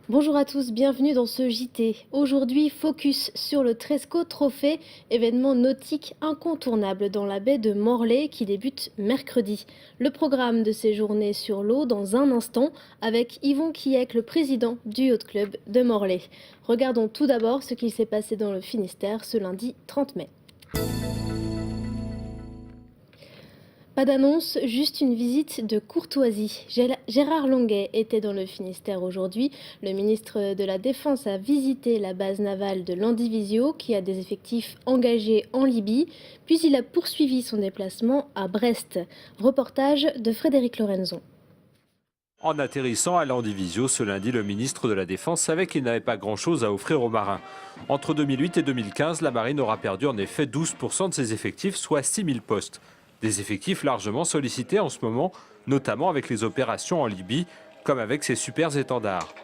Bonjour à tous, bienvenue dans ce JT. Aujourd'hui, focus sur le Tresco Trophée, événement nautique incontournable dans la baie de Morlaix qui débute mercredi. Le programme de ces journées sur l'eau dans un instant avec Yvon Quiec, le président du Yacht Club de Morlaix. Regardons tout d'abord ce qu'il s'est passé dans le Finistère ce lundi 30 mai. Pas d'annonce, juste une visite de courtoisie. Gérard Longuet était dans le Finistère aujourd'hui. Le ministre de la Défense a visité la base navale de Landivisio qui a des effectifs engagés en Libye. Puis il a poursuivi son déplacement à Brest. Reportage de Frédéric Lorenzon. En atterrissant à Landivisio ce lundi, le ministre de la Défense savait qu'il n'avait pas grand-chose à offrir aux marins. Entre 2008 et 2015, la marine aura perdu en effet 12% de ses effectifs, soit 6000 postes. Des effectifs largement sollicités en ce moment, notamment avec les opérations en Libye, comme avec ces super étendards.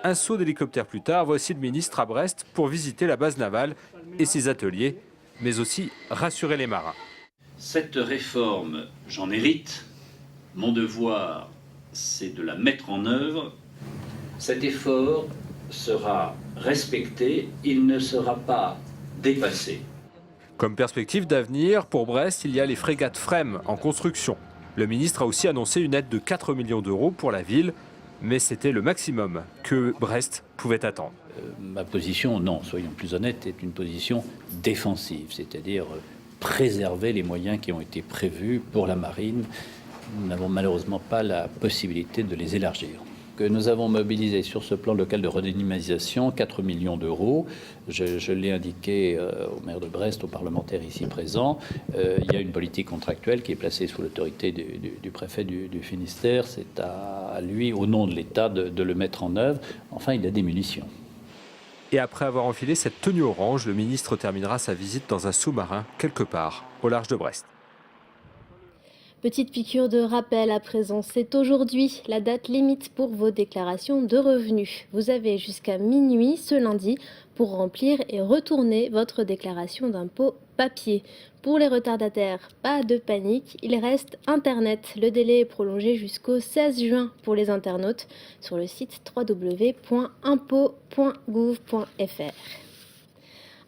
Un saut d'hélicoptère plus tard, voici le ministre à Brest pour visiter la base navale et ses ateliers, mais aussi rassurer les marins. Cette réforme, j'en hérite. Mon devoir, c'est de la mettre en œuvre. Cet effort sera respecté, il ne sera pas dépassé. Comme perspective d'avenir, pour Brest, il y a les frégates FREMM en construction. Le ministre a aussi annoncé une aide de 4 millions d'euros pour la ville, mais c'était le maximum que Brest pouvait attendre. Ma position, non, soyons plus honnêtes, est une position défensive, c'est-à-dire préserver les moyens qui ont été prévus pour la marine. Nous n'avons malheureusement pas la possibilité de les élargir. Que nous avons mobilisé sur ce plan local de redynamisation 4 millions d'euros. Je l'ai indiqué au maire de Brest, aux parlementaires ici présents. Il y a une politique contractuelle qui est placée sous l'autorité du préfet du Finistère. C'est à lui, au nom de l'État, de le mettre en œuvre. Enfin, il a des munitions. Et après avoir enfilé cette tenue orange, le ministre terminera sa visite dans un sous-marin, quelque part, au large de Brest. Petite piqûre de rappel à présent, c'est aujourd'hui la date limite pour vos déclarations de revenus. Vous avez jusqu'à minuit ce lundi pour remplir et retourner votre déclaration d'impôt papier. Pour les retardataires, pas de panique, il reste Internet. Le délai est prolongé jusqu'au 16 juin pour les internautes sur le site www.impôt.gouv.fr.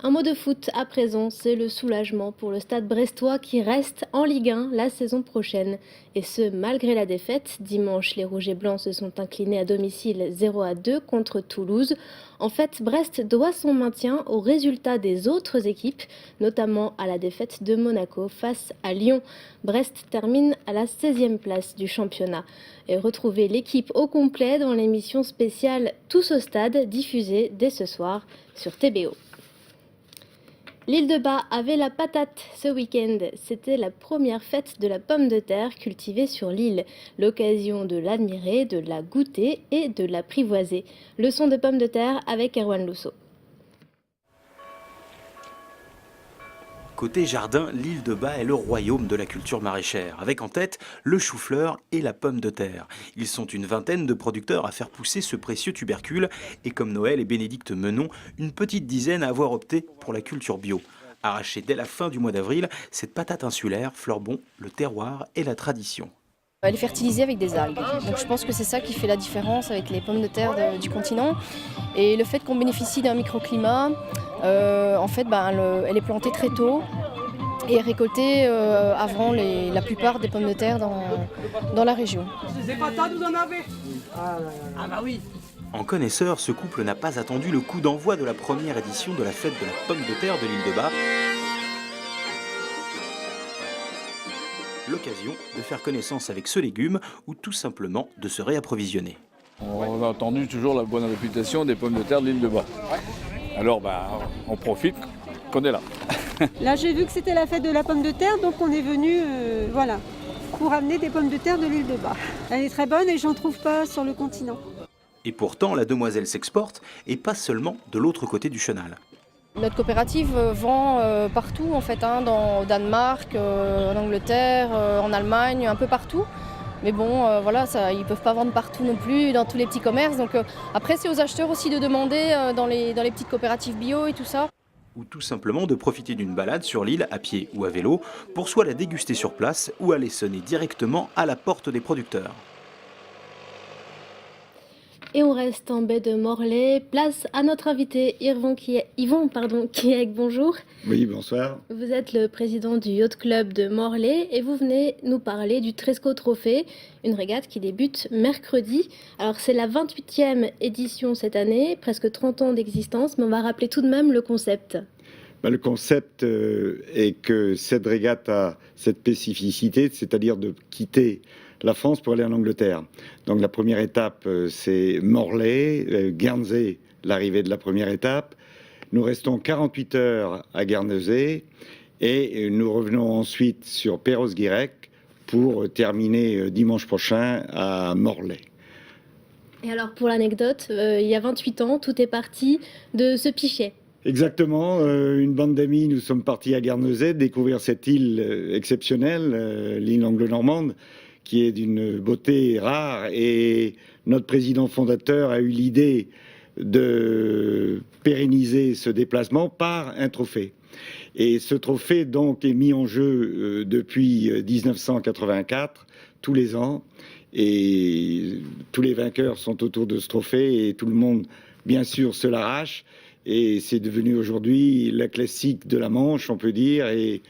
Un mot de foot à présent, c'est le soulagement pour le Stade brestois qui reste en Ligue 1 la saison prochaine. Et ce, malgré la défaite. Dimanche, les Rouges et Blancs se sont inclinés à domicile 0-2 contre Toulouse. En fait, Brest doit son maintien aux résultats des autres équipes, notamment à la défaite de Monaco face à Lyon. Brest termine à la 16e place du championnat. Et retrouvez l'équipe au complet dans l'émission spéciale Tous au Stade, diffusée dès ce soir sur TBO. L'île de Bas avait la patate ce week-end. C'était la première fête de la pomme de terre cultivée sur l'île. L'occasion de l'admirer, de la goûter et de l'apprivoiser. Leçon de pommes de terre avec Erwan Lousseau. Côté jardin, l'île de Bas est le royaume de la culture maraîchère, avec en tête le chou-fleur et la pomme de terre. Ils sont une vingtaine de producteurs à faire pousser ce précieux tubercule, et comme Noël et Bénédicte Menon, une petite dizaine à avoir opté pour la culture bio. Arrachée dès la fin du mois d'avril, cette patate insulaire fleure bon le terroir et la tradition. Elle est fertilisée avec des algues, donc je pense que c'est ça qui fait la différence avec les pommes de terre du continent. Et le fait qu'on bénéficie d'un microclimat, en fait, elle est plantée très tôt et récoltée avant la plupart des pommes de terre dans la région. Des patates, vous en avez ? Ah bah oui. En connaisseur, ce couple n'a pas attendu le coup d'envoi de la première édition de la fête de la pomme de terre de l'île de Bas. L'occasion de faire connaissance avec ce légume ou tout simplement de se réapprovisionner. On a entendu toujours la bonne réputation des pommes de terre de l'île de Bas. Alors on profite qu'on est là. Là j'ai vu que c'était la fête de la pomme de terre, donc on est venu pour amener des pommes de terre de l'île de Bas. Elle est très bonne et j'en trouve pas sur le continent. Et pourtant la demoiselle s'exporte et pas seulement de l'autre côté du chenal. Notre coopérative vend partout en fait, au Danemark, en Angleterre, en Allemagne, un peu partout. Mais bon, ils ne peuvent pas vendre partout non plus, dans tous les petits commerces. Donc après, c'est aux acheteurs aussi de demander dans les petites coopératives bio et tout ça. ou tout simplement de profiter d'une balade sur l'île à pied ou à vélo pour soit la déguster sur place ou aller sonner directement à la porte des producteurs. Et on reste en baie de Morlaix. Place à notre invité Yvon Kiek, bonjour. Oui, bonsoir. Vous êtes le président du Yacht Club de Morlaix et vous venez nous parler du Tresco Trophée, une régate qui débute mercredi. Alors c'est la 28e édition cette année, presque 30 ans d'existence, mais on va rappeler tout de même le concept. Le concept est que cette régate a cette spécificité, c'est-à-dire de quitter la France pour aller en Angleterre. Donc la première étape, c'est Morlaix, Guernsey, l'arrivée de la première étape. Nous restons 48 heures à Guernesey et nous revenons ensuite sur Perros-Guirec pour terminer dimanche prochain à Morlaix. Et alors pour l'anecdote, il y a 28 ans, tout est parti de ce pichet. Exactement, une bande d'amis, nous sommes partis à Guernesey découvrir cette île exceptionnelle, l'île anglo-normande, qui est d'une beauté rare, et notre président fondateur a eu l'idée de pérenniser ce déplacement par un trophée. Et ce trophée donc est mis en jeu depuis 1984, tous les ans, et tous les vainqueurs sont autour de ce trophée et tout le monde, bien sûr, se l'arrache. Et c'est devenu aujourd'hui la classique de la Manche, on peut dire, et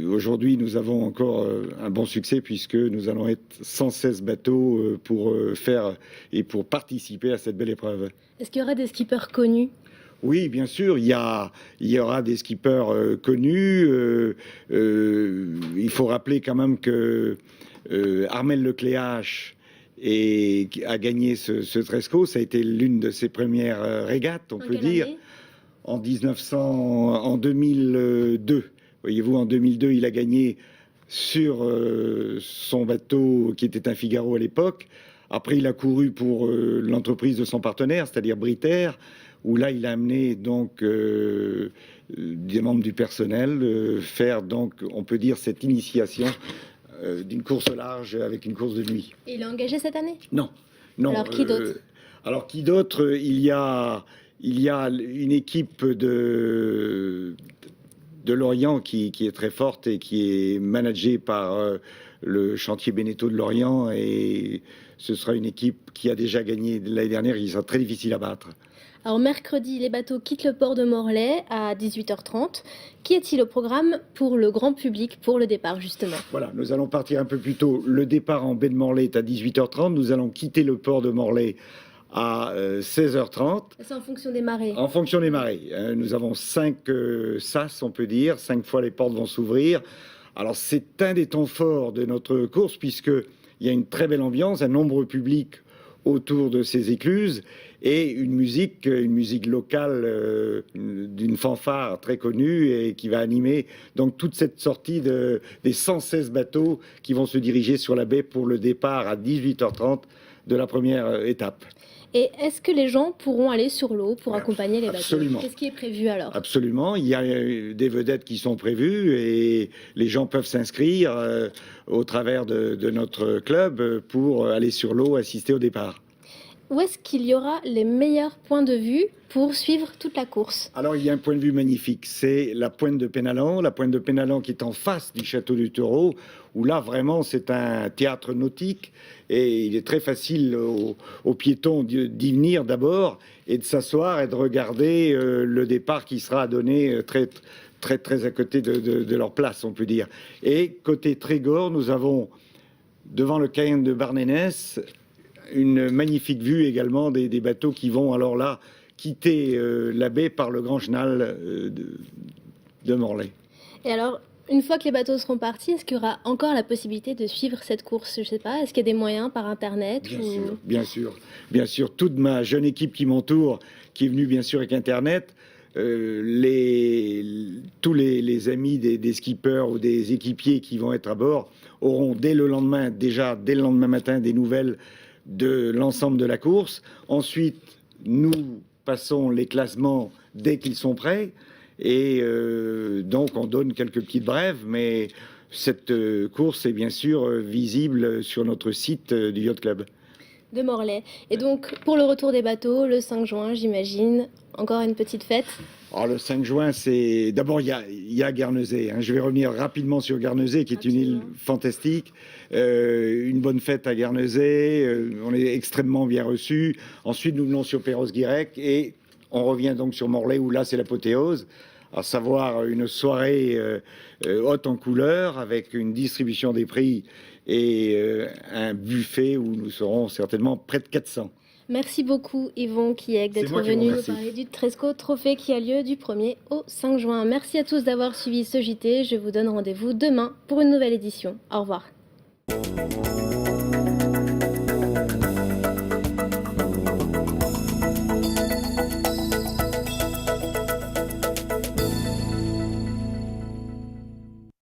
aujourd'hui, nous avons encore un bon succès puisque nous allons être 116 bateaux pour faire et pour participer à cette belle épreuve. Est-ce qu'il y aura des skippers connus ? Oui, bien sûr, il y aura des skippers connus. Il faut rappeler quand même que Armel Lecléache a gagné ce Tresco. Ça a été l'une de ses premières régates, on peut dire, en 2002. Voyez-vous, en 2002, il a gagné sur son bateau qui était un Figaro à l'époque. Après, il a couru pour l'entreprise de son partenaire, c'est-à-dire Britair, où là, il a amené donc des membres du personnel faire donc, on peut dire, cette initiation d'une course au large avec une course de nuit. Et il est engagé cette année ? Non. Alors qui d'autre ? Alors qui d'autre ? Il y a une équipe de Lorient qui est très forte et qui est managée par le chantier Beneteau de Lorient, et ce sera une équipe qui a déjà gagné l'année dernière, il sera très difficile à battre. Alors mercredi, les bateaux quittent le port de Morlaix à 18h30. Qu'y a-t-il au programme pour le grand public pour le départ justement ? Voilà, nous allons partir un peu plus tôt. Le départ en baie de Morlaix est à 18h30. Nous allons quitter le port de Morlaix à 16h30. C'est en fonction des marées. En fonction des marées. Nous avons 5 sas, on peut dire. 5 fois les portes vont s'ouvrir. Alors c'est un des temps forts de notre course puisqu'il y a une très belle ambiance, un nombreux public autour de ces écluses et une musique locale d'une fanfare très connue et qui va animer donc toute cette sortie des 116 bateaux qui vont se diriger sur la baie pour le départ à 18h30 de la première étape. Et est-ce que les gens pourront aller sur l'eau pour accompagner les bateaux ? Absolument. Qu'est-ce qui est prévu alors ? Absolument. Il y a des vedettes qui sont prévues et les gens peuvent s'inscrire au travers de notre club pour aller sur l'eau, assister au départ. Où est-ce qu'il y aura les meilleurs points de vue pour suivre toute la course ? Alors, il y a un point de vue magnifique. C'est la pointe de Pénalan. La pointe de Pénalan qui est en face du château du Taureau, où là, vraiment, c'est un théâtre nautique. Et il est très facile aux piétons d'y venir d'abord et de s'asseoir et de regarder le départ qui sera donné très à côté de leur place, on peut dire. Et côté Trégor, nous avons, devant le Cayenne de Barnénès, une magnifique vue également des bateaux qui vont alors là quitter la baie par le grand chenal de Morlaix. Et alors, une fois que les bateaux seront partis, est-ce qu'il y aura encore la possibilité de suivre cette course ? Je ne sais pas, est-ce qu'il y a des moyens par Internet ? Bien sûr. Toute ma jeune équipe qui m'entoure, qui est venue bien sûr avec Internet, tous les amis des skippers ou des équipiers qui vont être à bord auront dès le lendemain matin des nouvelles de l'ensemble de la course. Ensuite, nous passons les classements dès qu'ils sont prêts et donc on donne quelques petites brèves, mais cette course est bien sûr visible sur notre site du Yacht Club. De Morlaix. Et donc, pour le retour des bateaux, le 5 juin, j'imagine, encore une petite fête. Alors, le 5 juin, c'est d'abord il y a Guernesey. Je vais revenir rapidement sur Guernesey, qui est une île fantastique. Une bonne fête à Guernesey. On est extrêmement bien reçus. Ensuite, nous venons sur Perros-Guirec et on revient donc sur Morlaix, où là, c'est l'apothéose, à savoir une soirée haute en couleurs avec une distribution des prix et un buffet où nous serons certainement près de 400. Merci beaucoup Yvon Quiec d'être venu nous parler du Tresco Trophée qui a lieu du 1er au 5 juin. Merci à tous d'avoir suivi ce JT. Je vous donne rendez-vous demain pour une nouvelle édition. Au revoir.